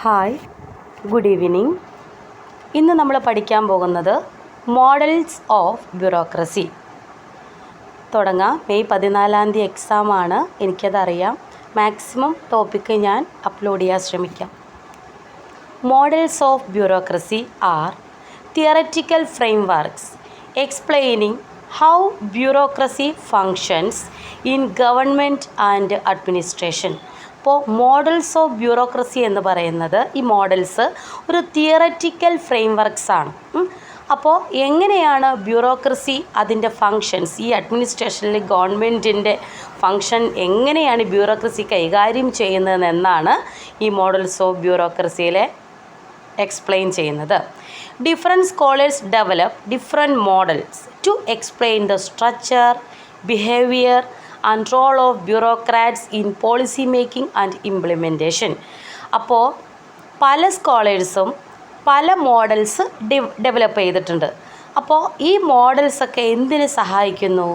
Hi, good evening. ഇന്ന് നമ്മൾ പഠിക്കാൻ പോകുന്നത് മോഡൽസ് ഓഫ് ബ്യൂറോക്രസി. തുടങ്ങാം. മെയ് 14 എക്സാമാണ്, എനിക്കതറിയാം. മാക്സിമം ടോപ്പിക്ക് ഞാൻ അപ്ലോഡ് ചെയ്യാൻ ശ്രമിക്കാം. Models of bureaucracy are theoretical frameworks explaining how bureaucracy functions in government and administration. അപ്പോൾ മോഡൽസ് ഓഫ് ബ്യൂറോക്രസി എന്ന് പറയുന്നത്, ഈ മോഡൽസ് ഒരു തിയററ്റിക്കൽ ഫ്രെയിംവർക്സ് ആണ്. അപ്പോൾ എങ്ങനെയാണ് ബ്യൂറോക്രസി അതിൻ്റെ ഫങ്ഷൻസ്, ഈ അഡ്മിനിസ്ട്രേഷനിൽ ഗവൺമെൻറ്റിൻ്റെ ഫങ്ഷൻ എങ്ങനെയാണ് ബ്യൂറോക്രസി കൈകാര്യം ചെയ്യുന്നതെന്നാണ് ഈ മോഡൽസ് ഓഫ് ബ്യൂറോക്രസിയിലെ എക്സ്പ്ലെയിൻ ചെയ്യുന്നത്. Different scholars develop different models to explain the structure, behaviour and role of bureaucrats in policy making and implementation. അപ്പോൾ പല സ്കോളേഴ്സും പല മോഡൽസ് ഡെവലപ്പ് ചെയ്തിട്ടുണ്ട്. അപ്പോൾ ഈ മോഡൽസൊക്കെ എന്തിന് സഹായിക്കുന്നു?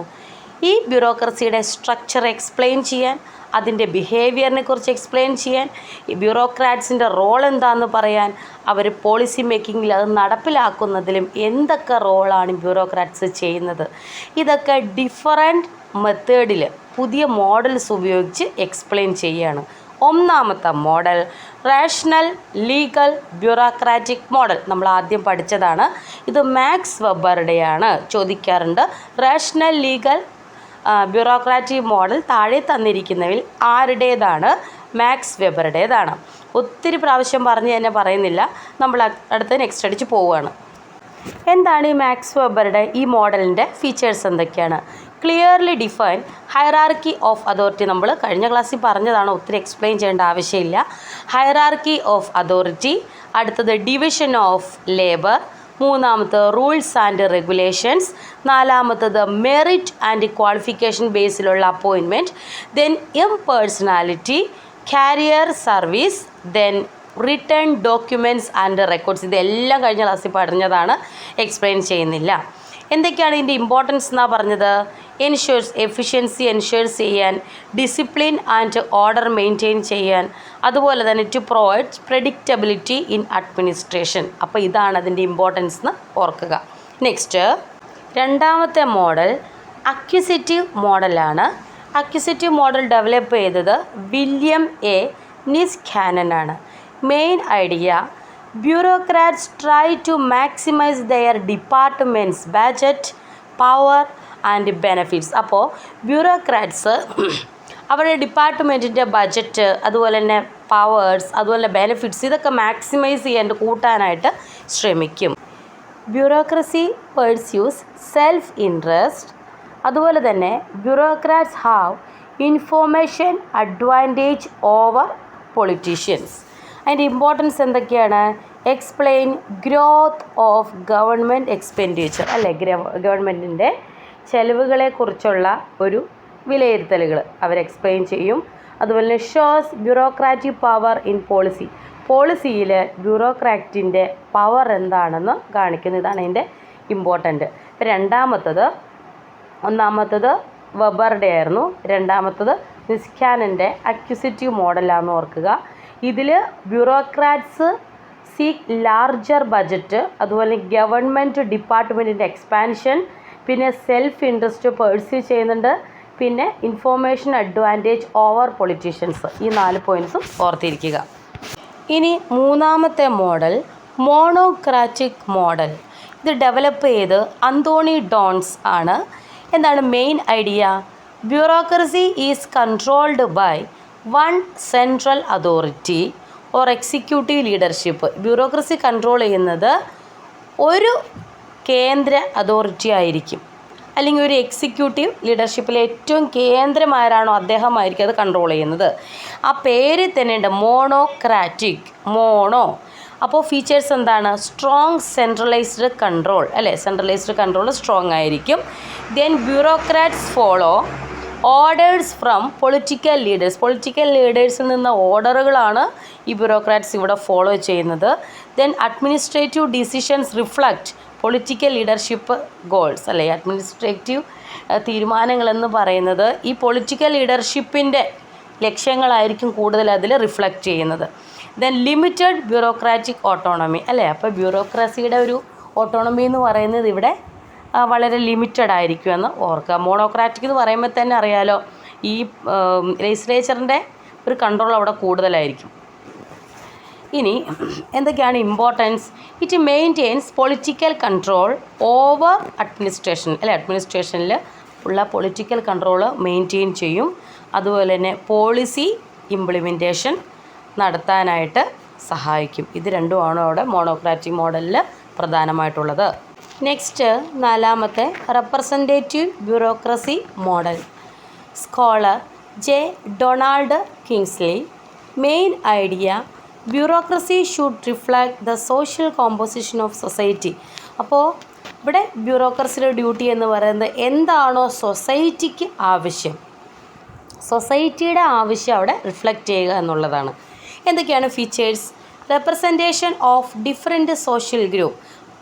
ഈ ബ്യൂറോക്രസിയുടെ സ്ട്രക്ചർ എക്സ്പ്ലെയിൻ ചെയ്യാൻ, അതിൻ്റെ ബിഹേവിയറിനെ കുറിച്ച് എക്സ്പ്ലെയിൻ ചെയ്യാൻ, ഈ ബ്യൂറോക്രാറ്റ്സിൻ്റെ റോൾ എന്താണെന്ന് പറയാൻ, അവർ പോളിസി മേക്കിങ്ങിൽ അത് നടപ്പിലാക്കുന്നതിലും എന്തൊക്കെ റോളാണ് ബ്യൂറോക്രാറ്റ്സ് ചെയ്യുന്നത്, ഇതൊക്കെ ഡിഫറെൻറ്റ് മെത്തേഡിൽ പുതിയ മോഡൽസ് ഉപയോഗിച്ച് എക്സ്പ്ലെയിൻ ചെയ്യുകയാണ്. ഒന്നാമത്തെ model rational legal bureaucratic model. നമ്മൾ ആദ്യം പഠിച്ചതാണ്. ഇത് മാക്സ് വെബറുടെയാണ്, ചോദിക്കാറുണ്ട്. റേഷണൽ ലീഗൽ ബ്യൂറോക്രാറ്റിക് മോഡൽ താഴെ തന്നിരിക്കുന്നവയിൽ ആരുടേതാണ്? മാക്സ് വെബറുടേതാണ്. ഒത്തിരി പ്രാവശ്യം പറഞ്ഞ് തന്നെ പറയുന്നില്ല, നമ്മൾ അടുത്ത നെക്സ്റ്റ് അടിച്ച് പോവുകയാണ്. എന്താണ് ഈ മാക്സ് വെബറുടെ ഈ മോഡലിൻ്റെ ഫീച്ചേഴ്സ് എന്തൊക്കെയാണ്? Clearly define hierarchy of authority. നമ്മൾ കഴിഞ്ഞ ക്ലാസ്സിൽ പറഞ്ഞതാണ്, ഒത്തിരി എക്സ്പ്ലെയിൻ ചെയ്യേണ്ട ആവശ്യമില്ല. Hierarchy of authority. അടുത്തത് ഡിവിഷൻ ഓഫ് ലേബർ. മൂന്നാമത്തത് റൂൾസ് ആൻഡ് റെഗുലേഷൻസ്. നാലാമത്തത് മെറിറ്റ് ആൻഡ് ക്വാളിഫിക്കേഷൻ ബേസിലുള്ള appointment. Then impersonality, career service, then written documents and records. ഇതെല്ലാം കഴിഞ്ഞ ക്ലാസ്സിൽ പറഞ്ഞതാണ്, എക്സ്പ്ലെയിൻ ചെയ്യുന്നില്ല. എന്തൊക്കെയാണ് ഇതിൻ്റെ ഇമ്പോർട്ടൻസ് എന്നാണ് പറഞ്ഞത്? എൻഷുവേഴ്സ് എഫിഷ്യൻസി എൻഷുവേഴ്സ് ചെയ്യാൻ, ഡിസിപ്ലിൻ ആൻഡ് ഓർഡർ മെയിൻറ്റെയിൻ ചെയ്യാൻ, അതുപോലെ തന്നെ to provide predictability in administration. അപ്പോൾ ഇതാണ് അതിൻ്റെ ഇമ്പോർട്ടൻസ് എന്ന് ഓർക്കുക. നെക്സ്റ്റ് രണ്ടാമത്തെ മോഡൽ അക്വിസിറ്റീവ് മോഡലാണ്. അക്വിസിറ്റീവ് മോഡൽ ഡെവലപ്പ് ചെയ്തത് വില്യം എ നിസ്കാനൻ ആണ്. Main idea, bureaucrats try to maximize their department's budget, power and benefits. അപ്പോൾ ബ്യൂറോക്രാറ്റ്സ് അവരുടെ ഡിപ്പാർട്ട്മെൻറ്റിൻ്റെ ബഡ്ജറ്റ്, അതുപോലെ തന്നെ പവേഴ്സ്, അതുപോലെ ബെനിഫിറ്റ്സ്, ഇതൊക്കെ മാക്സിമൈസ് ചെയ്യാൻ കൂട്ടാനായിട്ട് ശ്രമിക്കും. Bureaucracy Perseus self interest. അതുപോലെ തന്നെ bureaucrats have information advantage over politicians. അതിൻ്റെ ഇമ്പോർട്ടൻസ് എന്തൊക്കെയാണ്? Explain growth of government expenditure, അല്ലേ? ഗവൺമെൻറ്റിൻ്റെ ചെലവുകളെക്കുറിച്ചുള്ള ഒരു വിലയിരുത്തലുകൾ അവർ എക്സ്പ്ലെയിൻ ചെയ്യും. അതുപോലെ തന്നെ shows bureaucratic power in policy. പോളിസിയിൽ ബ്യൂറോക്രാറ്റിൻ്റെ പവർ എന്താണെന്ന് കാണിക്കുന്നു. ഇതാണ് അതിൻ്റെ ഇമ്പോർട്ടൻ്റ്. ഒന്നാമത്തത് വെബറുടെ ആയിരുന്നു. രണ്ടാമത്തത് നിസ്കാനൻ്റെ അക്വിസിറ്റീവ് മോഡലാണെന്ന് ഓർക്കുക. ഇതിൽ ബ്യൂറോക്രാറ്റ്സ് സീക്ക് ലാർജർ ബഡ്ജറ്റ്, അതുപോലെ ഗവൺമെൻറ് ഡിപ്പാർട്ട്മെൻറ്റിൻ്റെ എക്സ്പാൻഷൻ, പിന്നെ സെൽഫ് ഇൻട്രസ്റ്റ് പേഴ്സ്യൂ ചെയ്യുന്നുണ്ട്, പിന്നെ ഇൻഫോർമേഷൻ അഡ്വാൻറ്റേജ് ഓവർ പൊളിറ്റീഷ്യൻസ്. ഈ 4 പോയിൻറ്റ്സും ഓർത്തിരിക്കുക. ഇനി മൂന്നാമത്തെ മോഡൽ മോണോക്രാറ്റിക് മോഡൽ. ഇത് ഡെവലപ്പ് ചെയ്ത് അന്തോണി ഡോൺസ് ആണ്. എന്താണ് main idea? Bureaucracy is controlled by one central authority or executive leadership. Bureaucracy control ചെയ്യുന്നത് ഒരു കേന്ദ്ര അതോറിറ്റി ആയിരിക്കും, അല്ലെങ്കിൽ ഒരു എക്സിക്യൂട്ടീവ് ലീഡർഷിപ്പിലെ ഏറ്റവും കേന്ദ്രമാരാണോ അദ്ദേഹമായിരിക്കും അത് കൺട്രോൾ ചെയ്യുന്നത്. ആ പേരിൽ തന്നെ ഉണ്ട് മോണോക്രാറ്റിക്, മോണോ. അപ്പോൾ ഫീച്ചേഴ്സ് എന്താണ്? സ്ട്രോങ് സെൻട്രലൈസ്ഡ് കൺട്രോൾ, അല്ലേ? സെൻട്രലൈസ്ഡ് കൺട്രോൾ സ്ട്രോങ് ആയിരിക്കും. Then bureaucrats follow orders from political leaders. Political ലീഡേഴ്സിൽ നിന്ന് ഓർഡറുകളാണ് ഈ ബ്യൂറോക്രാറ്റ്സ് ഇവിടെ ഫോളോ ചെയ്യുന്നത്. Then administrative decisions reflect political leadership goals, അല്ലേ? അഡ്മിനിസ്ട്രേറ്റീവ് തീരുമാനങ്ങളെന്ന് പറയുന്നത് ഈ പൊളിറ്റിക്കൽ ലീഡർഷിപ്പിൻ്റെ ലക്ഷ്യങ്ങളായിരിക്കും കൂടുതൽ അതിൽ റിഫ്ലക്റ്റ് ചെയ്യുന്നത്. ദെൻ ലിമിറ്റഡ് ബ്യൂറോക്രാറ്റിക് ഓട്ടോണമി അല്ലേ. അപ്പോൾ ബ്യൂറോക്രസിയുടെ ഒരു ഓട്ടോണമി എന്ന് പറയുന്നത് ഇവിടെ വളരെ ലിമിറ്റഡ് ആയിരിക്കുമെന്ന് ഓർക്കുക. മോണോക്രാറ്റിക് എന്ന് പറയുമ്പോൾ തന്നെ അറിയാലോ, ഈ ലെജിസ്ലേച്ചറിൻ്റെ ഒരു കൺട്രോൾ അവിടെ കൂടുതലായിരിക്കും. ഇനി എന്തൊക്കെയാണ് importance? It maintains political control over administration അല്ലെ. അഡ്മിനിസ്ട്രേഷനിൽ ഉള്ള പൊളിറ്റിക്കൽ കൺട്രോൾ മെയിൻറ്റെയിൻ ചെയ്യും. അതുപോലെ തന്നെ പോളിസി ഇംപ്ലിമെൻറ്റേഷൻ നടത്താനായിട്ട് സഹായിക്കും. ഇത് രണ്ടുമാണ് അവിടെ മോണോക്രാറ്റിക് മോഡലിൽ പ്രധാനമായിട്ടുള്ളത്. നെക്സ്റ്റ് 4ാമത്തെ representative bureaucracy model. Scholar J Donald Kingsley. Main idea bureaucracy should reflect the social composition of society. അപ്പോൾ ഇവിടെ ബ്യൂറോക്രസിയുടെ ഡ്യൂട്ടി എന്ന് പറയുന്നത് എന്താണോ സൊസൈറ്റിക്ക് ആവശ്യം, സൊസൈറ്റിയുടെ ആവശ്യം അവിടെ റിഫ്ലക്റ്റ് ചെയ്യുക എന്നുള്ളതാണ്. എന്തൊക്കെയാണ് features? Representation of different social group,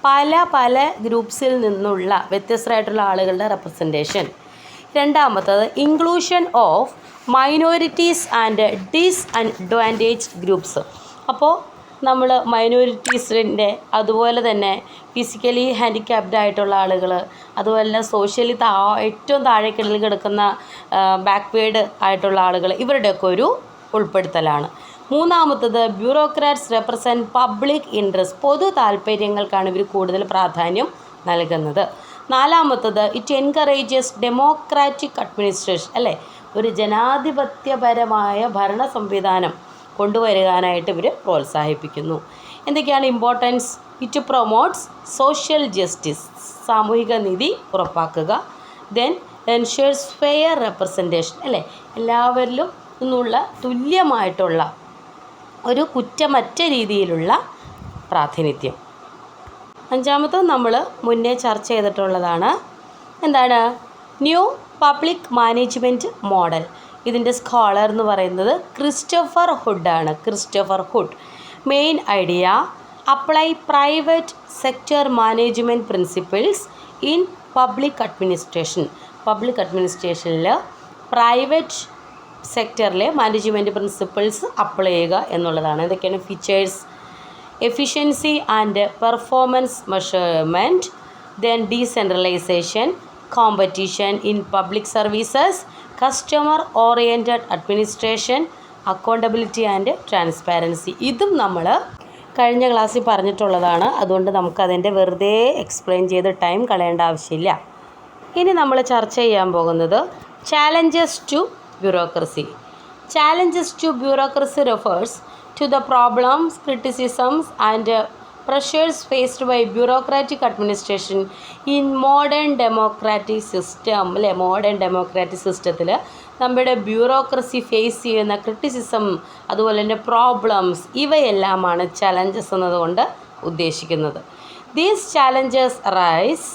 പല ഗ്രൂപ്പ്സിൽ നിന്നുള്ള വ്യത്യസ്തരായിട്ടുള്ള ആളുകളുടെ റെപ്രസെൻറ്റേഷൻ. രണ്ടാമത്തത് inclusion of minorities and disadvantage groups. അപ്പോൾ നമ്മൾ മൈനോറിറ്റീസിൻ്റെ, അതുപോലെ തന്നെ ഫിസിക്കലി ഹാൻഡിക്യാപ്ഡ് ആയിട്ടുള്ള ആളുകൾ, അതുപോലെ തന്നെ സോഷ്യലി ഏറ്റവും താഴേക്കിടയിൽ കിടക്കുന്ന ബാക്ക്വേർഡ് ആയിട്ടുള്ള ആളുകൾ, ഇവരുടെയൊക്കെ ഒരു ഉൾപ്പെടുത്തലാണ്. മൂന്നാമത്തത് ബ്യൂറോക്രാറ്റ്സ് റെപ്രസെൻറ്റ് പബ്ലിക് ഇൻട്രസ്റ്റ്, പൊതു താല്പര്യങ്ങൾക്കാണ് ഇവർ കൂടുതൽ പ്രാധാന്യം നൽകുന്നത്. നാലാമത്തത് ഇറ്റ് എൻകറേജസ് ഡെമോക്രാറ്റിക് അഡ്മിനിസ്ട്രേഷൻ അല്ലേ, ഒരു ജനാധിപത്യപരമായ ഭരണ സംവിധാനം കൊണ്ടുവരുവാനായിട്ട് ഇവർ പ്രോത്സാഹിപ്പിക്കുന്നു. എന്തൊക്കെയാണ് importance? It promotes social justice, സാമൂഹിക നീതി ഉറപ്പാക്കുക. ദെൻ എൻഷുവേഴ്സ് ഫെയർ റെപ്രസെൻറ്റേഷൻ അല്ലേ, എല്ലാവരിലും നിന്നുള്ള തുല്യമായിട്ടുള്ള ഒരു കുറ്റമറ്റ രീതിയിലുള്ള പ്രാതിനിധ്യം. അഞ്ചാമത്തെ നമ്മൾ മുന്നേ ചർച്ച ചെയ്തിട്ടുള്ളതാണ്. എന്താണ്? New public management model. ഇതിൻ്റെ സ്കോളർ എന്ന് പറയുന്നത് ക്രിസ്റ്റഫർ ഹുഡാണ്. Christopher Hood. Main idea apply private sector management principles in public administration. Public അഡ്മിനിസ്ട്രേഷനിൽ പ്രൈവറ്റ് സെക്ടറിലെ മാനേജ്മെൻറ്റ് പ്രിൻസിപ്പിൾസ് അപ്ലൈ ചെയ്യുക എന്നുള്ളതാണ്. ഇതൊക്കെയാണ് features. Efficiency and performance measurement, then decentralisation, competition in public services, customer oriented administration, accountability and transparency. ഇതും നമ്മൾ കഴിഞ്ഞ ക്ലാസ്സിൽ പറഞ്ഞിട്ടുള്ളതാണ്. അതുകൊണ്ട് നമുക്കതിൻ്റെ വെറുതെ എക്സ്പ്ലെയിൻ ചെയ്ത് ടൈം കളയേണ്ട ആവശ്യമില്ല. ഇനി നമ്മൾ ചർച്ച ചെയ്യാൻ പോകുന്നത് challenges to bureaucracy. Challenges to bureaucracy refers to the problems, criticisms and pressures faced by bureaucratic administration in modern democratic system. അല്ലേ, മോഡേൺ ഡെമോക്രാറ്റിക് സിസ്റ്റത്തിൽ നമ്മുടെ ബ്യൂറോക്രസി ഫേസ് ചെയ്യുന്ന ക്രിറ്റിസിസം, അതുപോലെ തന്നെ പ്രോബ്ലംസ്, ഇവയെല്ലാമാണ് ചലഞ്ചസ് എന്നതുകൊണ്ട് ഉദ്ദേശിക്കുന്നത്. These challenges arise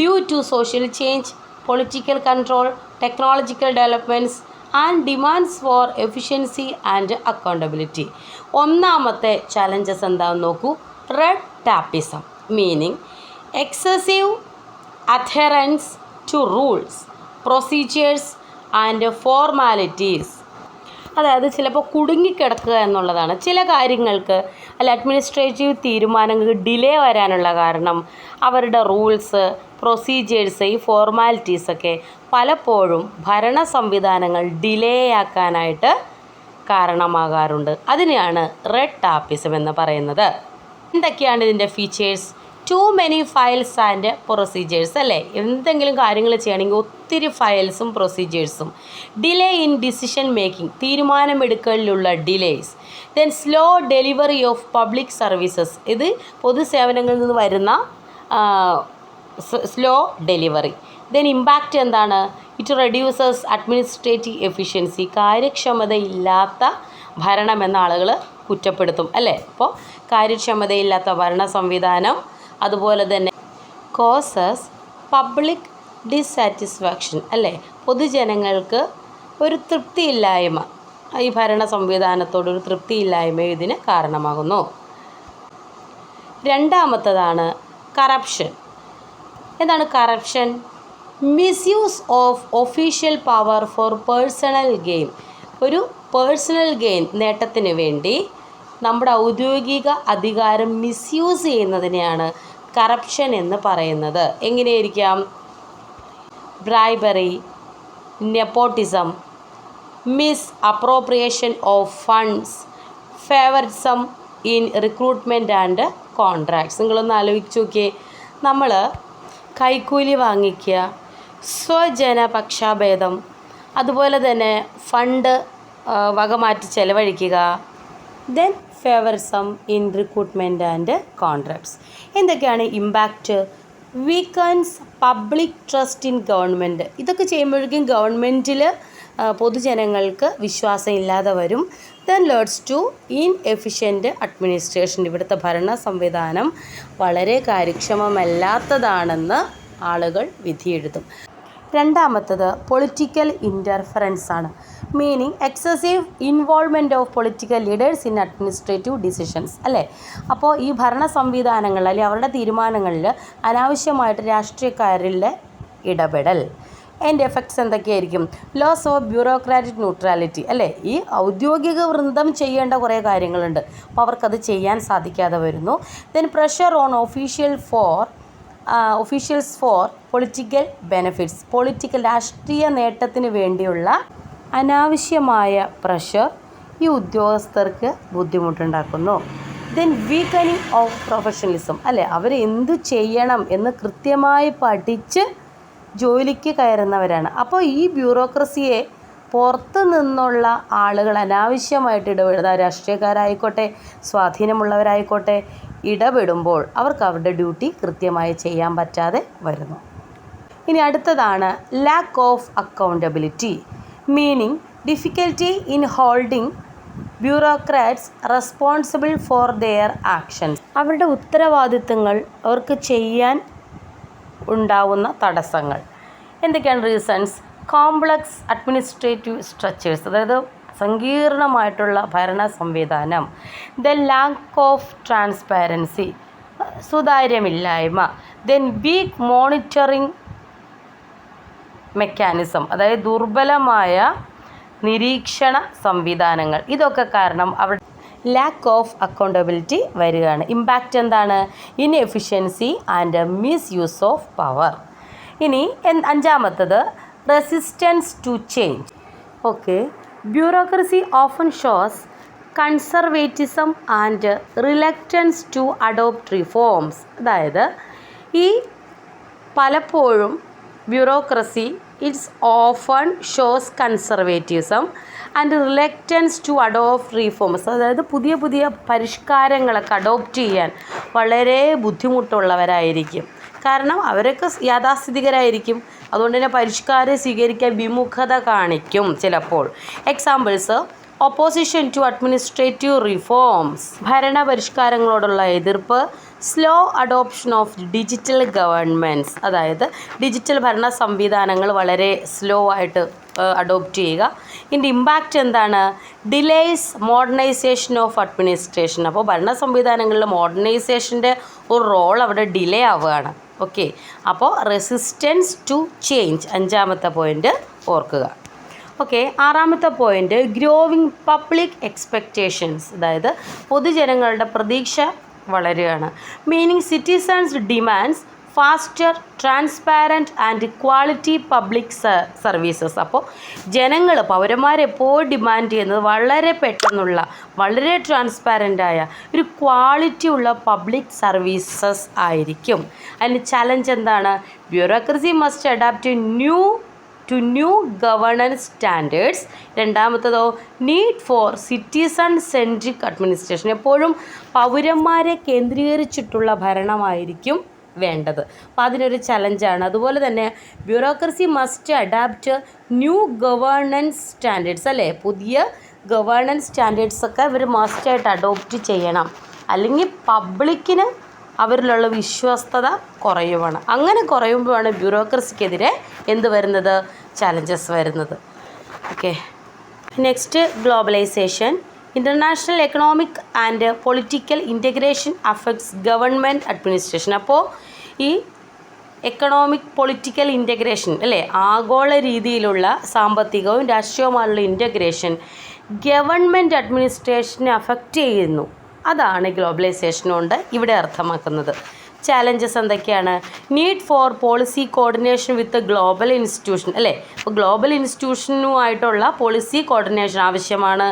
due to social change, political control, technological developments and demands for efficiency and accountability. ഒന്നാമത്തെ challenges എന്താണെന്ന് നോക്കൂ. Red tapism, meaning excessive adherence to rules, procedures and formalities. അതായത് ചിലപ്പോൾ കുടുങ്ങിക്കിടക്കുക എന്നുള്ളതാണ്. ചില കാര്യങ്ങൾക്ക് അല്ല അഡ്മിനിസ്ട്രേറ്റീവ് തീരുമാനങ്ങൾക്ക് ഡിലേ വരാനുള്ള കാരണം അവരുടെ റൂൾസ്, പ്രൊസീജിയേഴ്സ്, ഈ ഫോർമാലിറ്റീസൊക്കെ പലപ്പോഴും ഭരണ സംവിധാനങ്ങൾ ഡിലേ ആക്കാനായിട്ട് കാരണമാകാറുണ്ട്. അതിനെയാണ് റെഡ് ടാപ്പിസം എന്ന് പറയുന്നത്. എന്തൊക്കെയാണ് ഇതിൻ്റെ features? Too many files and procedures അല്ലേ, എന്തെങ്കിലും കാര്യങ്ങൾ ചെയ്യണമെങ്കിൽ ഒത്തിരി ഫയൽസും പ്രൊസീജിയേഴ്സും. ഡിലേ ഇൻ ഡിസിഷൻ മേക്കിംഗ്, തീരുമാനമെടുക്കലിലുള്ള delays. Then slow delivery of public services, ഇത് പൊതുസേവനങ്ങളിൽ നിന്ന് വരുന്ന സ്ലോ ഡെലിവറി. ദെൻ ഇമ്പാക്റ്റ് എന്താണ്? ഇറ്റ് റെഡ്യൂസസ് അഡ്മിനിസ്ട്രേറ്റീവ് എഫിഷ്യൻസി, കാര്യക്ഷമതയില്ലാത്ത ഭരണം എന്ന ആളുകൾ കുറ്റപ്പെടുത്തും അല്ലേ. അപ്പോൾ കാര്യക്ഷമതയില്ലാത്ത ഭരണ സംവിധാനം, അതുപോലെ തന്നെ കോസസ് പബ്ലിക് ഡിസാറ്റിസ്ഫാക്ഷൻ അല്ലേ, പൊതുജനങ്ങൾക്ക് ഒരു തൃപ്തിയില്ലായ്മ, ഈ ഭരണ സംവിധാനത്തോടൊരു തൃപ്തിയില്ലായ്മ ഇതിന് കാരണമാകുന്നു. രണ്ടാമത്തതാണ് കറപ്ഷൻ. എന്താണ് corruption? Misuse of official power for personal gain, ഒരു പേഴ്സണൽ ഗെയിൻ നേട്ടത്തിന് വേണ്ടി നമ്മുടെ ഔദ്യോഗിക അധികാരം മിസ്യൂസ് ചെയ്യുന്നതിനെയാണ് കറപ്ഷൻ എന്ന് പറയുന്നത്. എങ്ങനെയായിരിക്കാം? Bribery, nepotism, misappropriation of funds, favouritism in recruitment and contracts. നിങ്ങളൊന്ന് ആലോചിച്ച് നോക്കിയേ. നമ്മൾ കൈക്കൂലി വാങ്ങിക്കുക, സ്വജനപക്ഷാഭേദം, അതുപോലെ തന്നെ ഫണ്ട് വകമാറ്റി ചെലവഴിക്കുക, then favouritism in recruitment and contracts. എന്തൊക്കെയാണ് impact? Weakens public trust in government. ഇതൊക്കെ ചെയ്യുമ്പോഴേക്കും ഗവൺമെൻറ്റിൽ പൊതുജനങ്ങൾക്ക് വിശ്വാസം ഇല്ലാതെ വരും. Then leads to inefficient administration. ഇവിടുത്തെ ഭരണ സംവിധാനം വളരെ കാര്യക്ഷമമല്ലാത്തതാണെന്ന് ആളുകൾ വിധിയെഴുതും. രണ്ടാമത്തത് പൊളിറ്റിക്കൽ ഇൻ്റർഫറൻസ് ആണ്. Meaning excessive involvement of political leaders in administrative decisions, അല്ലേ? അപ്പോൾ ഈ ഭരണ സംവിധാനങ്ങൾ അല്ലെങ്കിൽ അവരുടെ തീരുമാനങ്ങളിൽ അനാവശ്യമായിട്ട് രാഷ്ട്രീയക്കാരിലെ ഇടപെടൽ. അതിൻ്റെ എഫക്ട്സ് എന്തൊക്കെയായിരിക്കും? ലോസ് ഓഫ് ബ്യൂറോക്രാറ്റിക് ന്യൂട്രാലിറ്റി, അല്ലേ? ഈ ഔദ്യോഗിക വൃന്ദം ചെയ്യേണ്ട കുറേ കാര്യങ്ങളുണ്ട്, അപ്പോൾ അവർക്കത് ചെയ്യാൻ സാധിക്കാതെ വരുന്നു. Then pressure on officials four political benefits. Political രാഷ്ട്രീയ നേട്ടത്തിന് വേണ്ടിയുള്ള അനാവശ്യമായ പ്രഷർ ഈ ഉദ്യോഗസ്ഥർക്ക് ബുദ്ധിമുട്ടുണ്ടാക്കുന്നു. ദെൻ വീക്കനിങ് ഓഫ് പ്രൊഫഷണലിസം, അല്ലേ? അവർ എന്തു ചെയ്യണം എന്ന് കൃത്യമായി പഠിച്ച് ജോലിക്ക് കയറുന്നവരാണ്. അപ്പോൾ ഈ ബ്യൂറോക്രസിയെ പുറത്ത് നിന്നുള്ള ആളുകൾ അനാവശ്യമായിട്ട് ഇടപെടുക, രാഷ്ട്രീയക്കാരായിക്കോട്ടെ സ്വാധീനമുള്ളവരായിക്കോട്ടെ, ഇടപെടുമ്പോൾ അവർക്ക് അവരുടെ ഡ്യൂട്ടി കൃത്യമായി ചെയ്യാൻ പറ്റാതെ വരുന്നു. ഇനി അടുത്തതാണ് lakh of accountability. Meaning difficulty in holding bureaucrats responsible for their actions. അവരുടെ ഉത്തരവാദിത്തങ്ങൾ അവർക്ക് ചെയ്യാൻ ഉണ്ടാവുന്ന തടസ്സങ്ങൾ എന്തൊക്കെയാണ്? റീസൺസ്: കോംപ്ലക്സ് അഡ്മിനിസ്ട്രേറ്റീവ് സ്ട്രക്ചേഴ്സ്, അതായത് സങ്കീർണമായിട്ടുള്ള ഭരണ സംവിധാനം. ദെൻ ലാക്ക് ഓഫ് ട്രാൻസ്പാരൻസി, സുതാര്യമില്ലായ്മ. ദെൻ വീക്ക് മോണിറ്ററിംഗ് മെക്കാനിസം, അതായത് ദുർബലമായ നിരീക്ഷണ സംവിധാനങ്ങൾ. ഇതൊക്കെ കാരണം അവിടെ ലാക്ക് ഓഫ് അക്കൗണ്ടബിലിറ്റി വരികയാണ്. ഇമ്പാക്റ്റ് എന്താണ്? Inefficiency and misuse of power. ഇനി അഞ്ചാമത്തത് resistance to change. Okay, bureaucracy often shows conservatism and reluctance to adopt reforms. അതായത് ഈ പലപ്പോഴും bureaucracy it's often shows conservatism and reluctance to adopt reforms. അതായത് പുതിയ പുതിയ പരിഷ്കാരങ്ങളൊക്കെ അഡോപ്റ്റ് ചെയ്യാൻ വളരെ ബുദ്ധിമുട്ടുള്ളവരായിരിക്കും. കാരണം അവരൊക്കെ യാഥാസ്ഥിതികരായിരിക്കും. അതുകൊണ്ട് തന്നെ പരിഷ്കാരം സ്വീകരിക്കാൻ വിമുഖത കാണിക്കും ചിലപ്പോൾ. Examples: opposition to administrative reforms, ഭരണപരിഷ്കാരങ്ങളോടുള്ള എതിർപ്പ്. Slow adoption of digital governments, അതായത് ഡിജിറ്റൽ ഭരണ സംവിധാനങ്ങൾ വളരെ സ്ലോ ആയിട്ട് അഡോപ്റ്റ് ചെയ്യുക. ഇതിൻ്റെ ഇമ്പാക്റ്റ് എന്താണ്? Delays modernisation of administration. അപ്പോൾ ഭരണ സംവിധാനങ്ങളിൽ മോഡേണൈസേഷൻ്റെ ഒരു റോൾ അവിടെ ഡിലേ ആവുകയാണ്. ഓക്കെ, അപ്പോൾ റെസിസ്റ്റൻസ് ടു ചേഞ്ച് അഞ്ചാമത്തെ പോയിൻ്റ് ഓർക്കുക. ഓക്കെ, ആറാമത്തെ പോയിൻ്റ് ഗ്രോവിങ് പബ്ലിക് എക്സ്പെക്റ്റേഷൻസ്, അതായത് പൊതുജനങ്ങളുടെ പ്രതീക്ഷ വളരുകയാണ്. Meaning citizens demands faster, transparent and quality public services. അപ്പോൾ ജനങ്ങൾ, പൗരന്മാരെപ്പോഴും ഡിമാൻഡ് ചെയ്യുന്നത് വളരെ പെട്ടെന്നുള്ള, വളരെ ട്രാൻസ്പാരൻ്റായ ഒരു ക്വാളിറ്റി ഉള്ള പബ്ലിക് സർവീസസ് ആയിരിക്കും. അതിന് ചലഞ്ച് എന്താണ്? Bureaucracy must adapt to new governance standards. രണ്ടാമത്തതോ need for citizen centric administration. എപ്പോഴും പൗരന്മാരെ കേന്ദ്രീകരിച്ചിട്ടുള്ള ഭരണമായിരിക്കും വേണ്ടത്. അപ്പോൾ അതിനൊരു ചലഞ്ചാണ്. അതുപോലെ തന്നെ bureaucracy must adapt new governance standards, അല്ലേ? പുതിയ ഗവേണൻസ് സ്റ്റാൻഡേർഡ്സൊക്കെ ഇവർ മസ്റ്റായിട്ട് അഡോപ്റ്റ് ചെയ്യണം. അല്ലെങ്കിൽ പബ്ലിക്കിന് അവരിലുള്ള വിശ്വസ്തത കുറയുവാണ്. അങ്ങനെ കുറയുമ്പോഴാണ് ബ്യൂറോക്രസിക്കെതിരെ എന്ത് വരുന്നത്? ചലഞ്ചസ് വരുന്നത്. Okay, next globalisation. International economic and political integration affects government administration. അപ്പോൾ ഈ എക്കണോമിക് പൊളിറ്റിക്കൽ ഇൻ്റഗ്രേഷൻ, അല്ലേ? ആഗോള രീതിയിലുള്ള സാമ്പത്തികവും രാഷ്ട്രീയവുമായുള്ള ഇൻ്റഗ്രേഷൻ ഗവൺമെൻറ് അഡ്മിനിസ്ട്രേഷനെ അഫക്റ്റ് ചെയ്യുന്നു. അതാണ് ഗ്ലോബലൈസേഷൻ കൊണ്ട് ഇവിടെ അർത്ഥമാക്കുന്നത്. ചാലഞ്ചസ് എന്തൊക്കെയാണ്? Need for policy coordination with global institution, അല്ലേ? അപ്പോൾ ഗ്ലോബൽ ഇൻസ്റ്റിറ്റ്യൂഷനുമായിട്ടുള്ള പോളിസി കോർഡിനേഷൻ ആവശ്യമാണ്.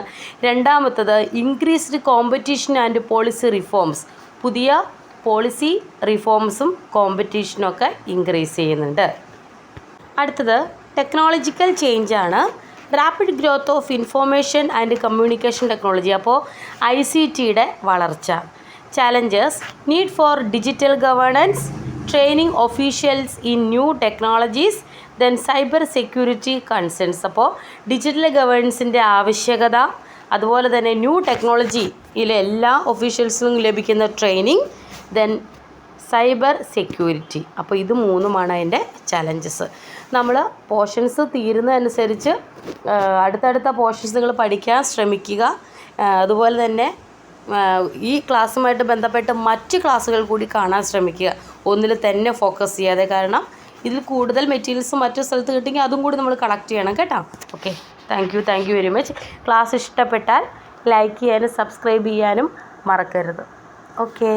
രണ്ടാമത്തത് increased competition and policy reforms, പുതിയ പോളിസി റിഫോംസും കോമ്പറ്റീഷനും ഒക്കെ ഇൻക്രീസ് ചെയ്യുന്നുണ്ട്. അടുത്തത് ടെക്നോളജിക്കൽ ചേഞ്ചാണ്. Rapid growth of information and communication technology, അപ്പോൾ ICTയുടെ വളർച്ച. Challenges need for digital governance, training officials in new technologies, then cyber security concerns. അപ്പോൾ ഡിജിറ്റൽ ഗവേണൻസിൻ്റെ ആവശ്യകത, അതുപോലെ തന്നെ ന്യൂ ടെക്നോളജിയിലെ എല്ലാ ഒഫീഷ്യൽസിനും ലഭിക്കുന്ന ട്രെയിനിങ്, ദെൻ സൈബർ സെക്യൂരിറ്റി. അപ്പോൾ ഇത് മൂന്നുമാണ് അതിൻ്റെ ചലഞ്ചസ്. നമ്മൾ പോർഷൻസ് തീരുന്നതനുസരിച്ച് അടുത്തടുത്ത പോർഷൻസ് നിങ്ങൾ പഠിക്കാൻ ശ്രമിക്കുക. അതുപോലെ തന്നെ ഈ ക്ലാസ്സുമായിട്ട് ബന്ധപ്പെട്ട് മറ്റ് ക്ലാസ്സുകൾ കൂടി കാണാൻ ശ്രമിക്കുക, ഒന്നിൽ തന്നെ ഫോക്കസ് ചെയ്യാതെ. കാരണം ഇതിൽ കൂടുതൽ മെറ്റീരിയൽസ് മറ്റു സ്ഥലത്ത് കിട്ടിയെങ്കിൽ അതും കൂടി നമ്മൾ കളക്ട് ചെയ്യണം കേട്ടോ. Okay, thank you very much. Class ഇഷ്ടപ്പെട്ടാൽ ലൈക്ക് ചെയ്യാനും സബ്സ്ക്രൈബ് ചെയ്യാനും മറക്കരുത്. ഓക്കെ.